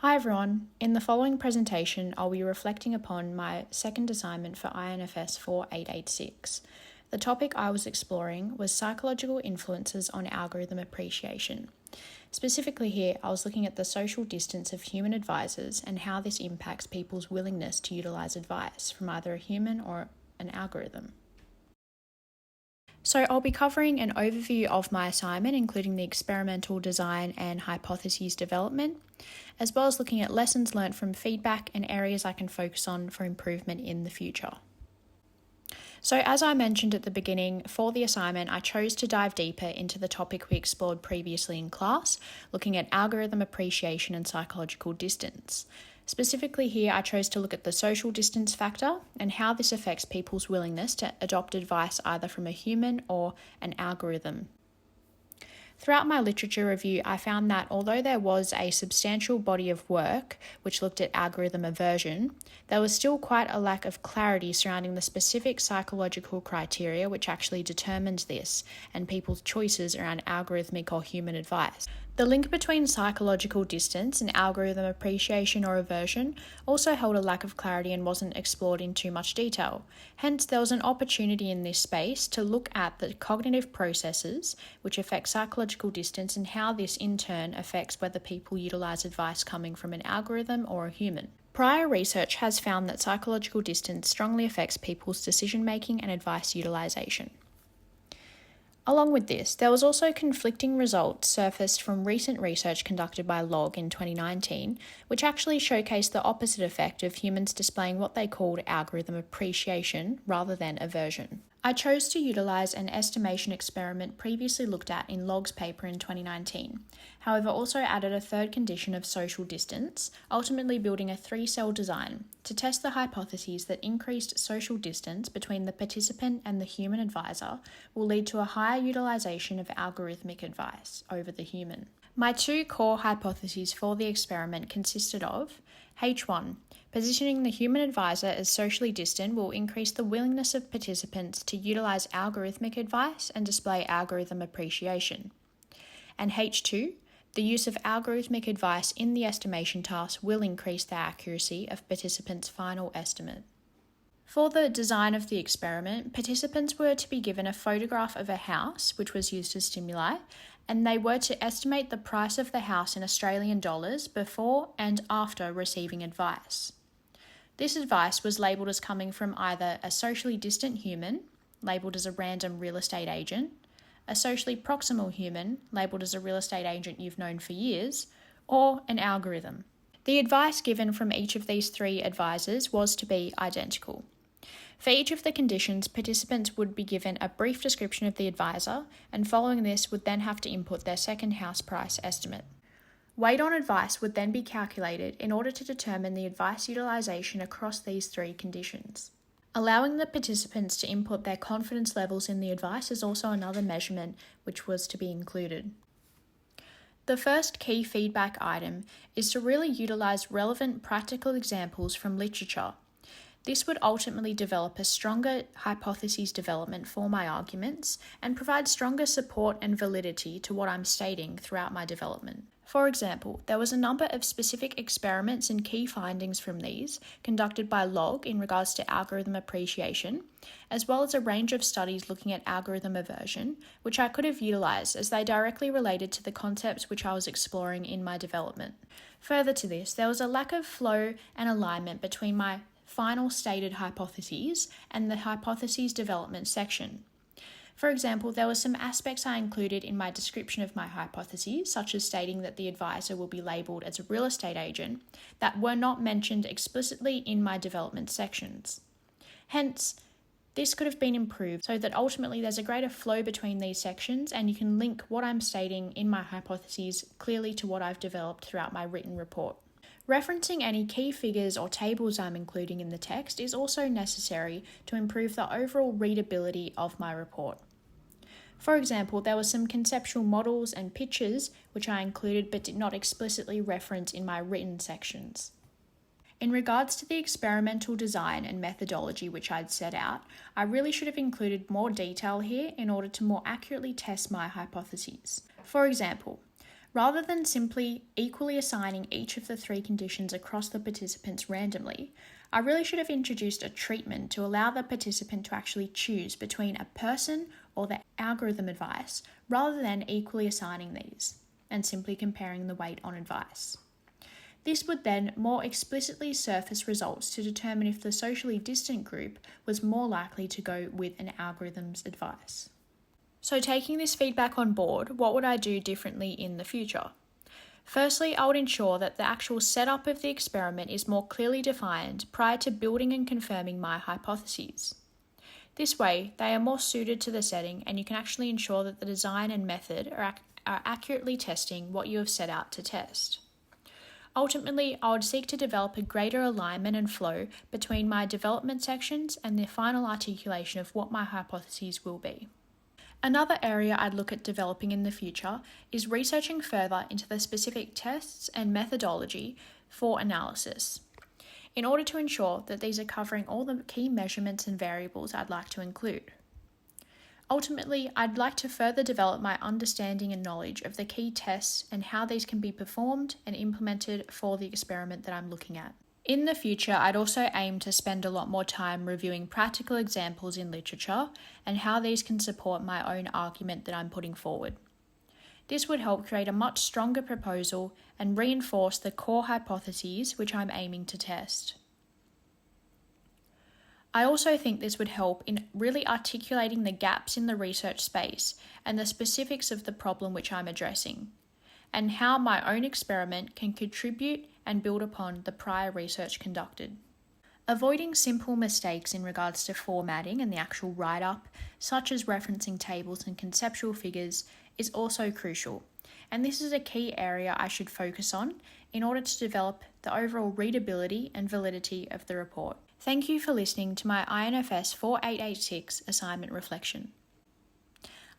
Hi everyone, in the following presentation I'll be reflecting upon my second assignment for INFS4886. The topic I was exploring was psychological influences on algorithm appreciation. Specifically here, I was looking at the social distance of human advisors and how this impacts people's willingness to utilise advice from either a human or an algorithm. So I'll be covering an overview of my assignment, including the experimental design and hypotheses development, as well as looking at lessons learnt from feedback and areas I can focus on for improvement in the future. So as I mentioned at the beginning, for the assignment, I chose to dive deeper into the topic we explored previously in class, looking at algorithm appreciation and psychological distance. Specifically here, I chose to look at the social distance factor and how this affects people's willingness to adopt advice either from a human or an algorithm. Throughout my literature review, I found that although there was a substantial body of work which looked at algorithm aversion, there was still quite a lack of clarity surrounding the specific psychological criteria which actually determined this and people's choices around algorithmic or human advice. The link between psychological distance and algorithm appreciation or aversion also held a lack of clarity and wasn't explored in too much detail. Hence, there was an opportunity in this space to look at the cognitive processes which affect psychological distance and how this in turn affects whether people utilise advice coming from an algorithm or a human. Prior research has found that psychological distance strongly affects people's decision-making and advice utilisation. Along with this, there was also conflicting results surfaced from recent research conducted by Log in 2019, which actually showcased the opposite effect of humans displaying what they called algorithm appreciation rather than aversion. I chose to utilise an estimation experiment previously looked at in Log's paper in 2019, however also added a third condition of social distance, ultimately building a 3-cell design to test the hypotheses that increased social distance between the participant and the human advisor will lead to a higher utilisation of algorithmic advice over the human. My 2 core hypotheses for the experiment consisted of H1. Positioning the human advisor as socially distant will increase the willingness of participants to utilise algorithmic advice and display algorithm appreciation. And H2. The use of algorithmic advice in the estimation task will increase the accuracy of participants' final estimate. For the design of the experiment, participants were to be given a photograph of a house, which was used as stimuli, and they were to estimate the price of the house in Australian dollars before and after receiving advice. This advice was labelled as coming from either a socially distant human, labelled as a random real estate agent, a socially proximal human, labelled as a real estate agent you've known for years, or an algorithm. The advice given from each of these 3 advisors was to be identical. For each of the conditions, participants would be given a brief description of the advisor, and following this would then have to input their second house price estimate. Weight on advice would then be calculated in order to determine the advice utilisation across these 3 conditions. Allowing the participants to input their confidence levels in the advice is also another measurement which was to be included. The first key feedback item is to really utilise relevant practical examples from literature. This would ultimately develop a stronger hypotheses development for my arguments and provide stronger support and validity to what I'm stating throughout my development. For example, there was a number of specific experiments and key findings from these conducted by Log in regards to algorithm appreciation, as well as a range of studies looking at algorithm aversion, which I could have utilised as they directly related to the concepts which I was exploring in my development. Further to this, there was a lack of flow and alignment between my final stated hypotheses and the hypotheses development section. For example, there were some aspects I included in my description of my hypotheses, such as stating that the advisor will be labelled as a real estate agent, that were not mentioned explicitly in my development sections. Hence, this could have been improved so that ultimately there's a greater flow between these sections and you can link what I'm stating in my hypotheses clearly to what I've developed throughout my written report. Referencing any key figures or tables I'm including in the text is also necessary to improve the overall readability of my report. For example, there were some conceptual models and pictures which I included but did not explicitly reference in my written sections. In regards to the experimental design and methodology which I'd set out, I really should have included more detail here in order to more accurately test my hypotheses. For example, Rather than simply equally assigning each of the three conditions across the participants randomly, I really should have introduced a treatment to allow the participant to actually choose between a person or the algorithm advice, rather than equally assigning these and simply comparing the weight on advice. This would then more explicitly surface results to determine if the socially distant group was more likely to go with an algorithm's advice. So taking this feedback on board, what would I do differently in the future? Firstly, I would ensure that the actual setup of the experiment is more clearly defined prior to building and confirming my hypotheses. This way, they are more suited to the setting, and you can actually ensure that the design and method are accurately testing what you have set out to test. Ultimately, I would seek to develop a greater alignment and flow between my development sections and the final articulation of what my hypotheses will be. Another area I'd look at developing in the future is researching further into the specific tests and methodology for analysis, in order to ensure that these are covering all the key measurements and variables I'd like to include. Ultimately, I'd like to further develop my understanding and knowledge of the key tests and how these can be performed and implemented for the experiment that I'm looking at. In the future, I'd also aim to spend a lot more time reviewing practical examples in literature and how these can support my own argument that I'm putting forward. This would help create a much stronger proposal and reinforce the core hypotheses which I'm aiming to test. I also think this would help in really articulating the gaps in the research space and the specifics of the problem which I'm addressing, and how my own experiment can contribute and build upon the prior research conducted. Avoiding simple mistakes in regards to formatting and the actual write-up, such as referencing tables and conceptual figures, is also crucial, and this is a key area I should focus on in order to develop the overall readability and validity of the report. Thank you for listening to my INFS4886 assignment reflection.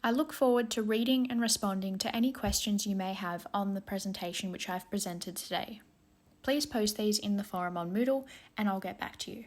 I look forward to reading and responding to any questions you may have on the presentation which I've presented today. Please post these in the forum on Moodle and I'll get back to you.